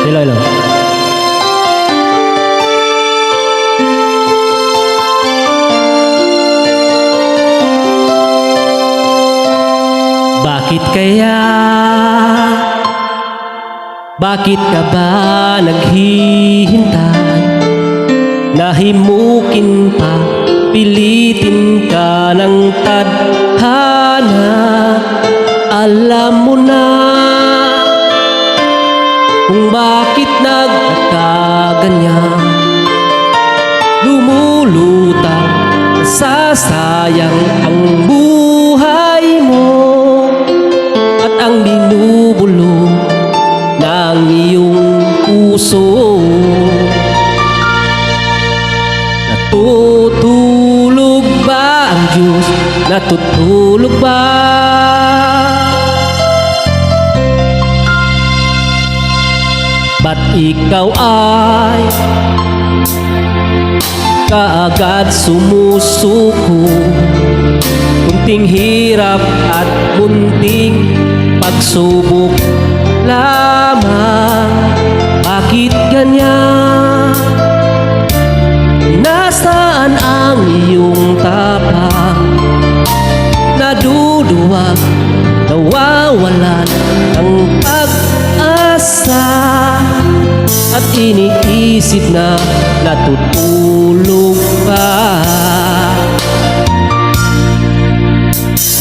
Hello, hello. Bakit kaya? Bakit ka ba naghihintay? Nahimukin pa, pilitin ka ng tadhana. Alam mo na kung bakit nagkakaganyan. Lumulutang, nasasayang ang buhay mo at ang binubulong ng iyong puso. Natutulog ba ang Diyos? Natutulog ba? Ba't ikaw ay kaagad sumusuko? Kunting hirap at munting pagsubok lamang. Bakit ganyan? Nasaan ang iyong tapang? Naduduwag, nawawalan ng pag-asa, at iniisip na natutulog ka.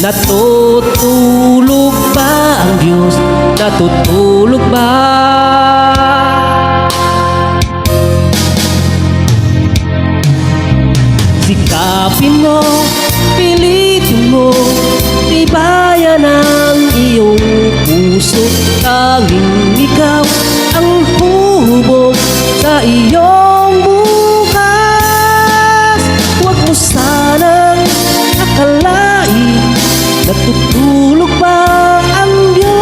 Natutulog ba ang Diyos? Natutulog ba? Sikapin mo, pilitin mo, tibayan ang iyong puso. Tanging ikaw ang hubog sa iyong bukas. Huwag mo sanang akalain natutulog ba ang Diyos.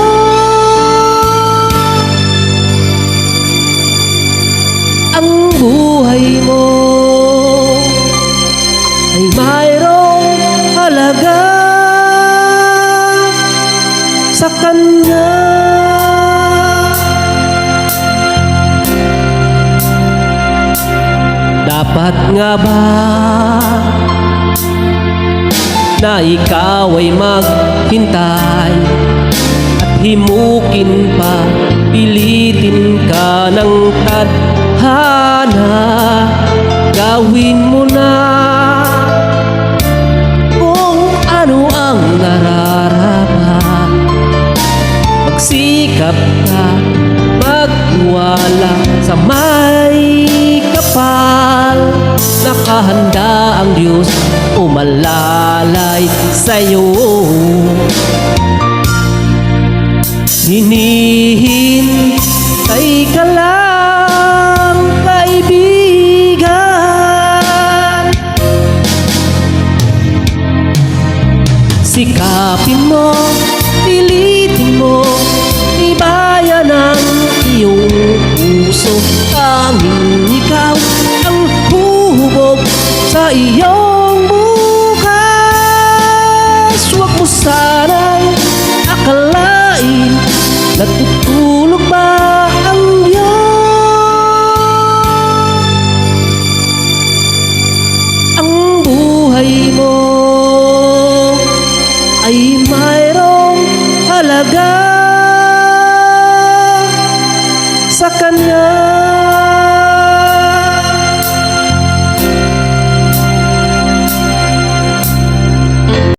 Ang buhay mo ay mayroong halaga sa Kanya. Dapat nga ba na ikaw ay maghintay at himukin pa, pilitin ka ng tadhana? Gawin mo na kung ano ang nararapat. Magsikap ka, magwala sa may kapal. Nakahanda ang Diyos umalalay sa'yo. Hinihintay ka lang, kaibigan. Sikapin mo, pilitin mo, tibayan ang iyong puso. Tanging ikaw ang huhubog sa iyong bukas. Huwag mo sanang akalain natutulog ba ang Diyos. Ang buhay mo ay mayroong halaga sa Kanya.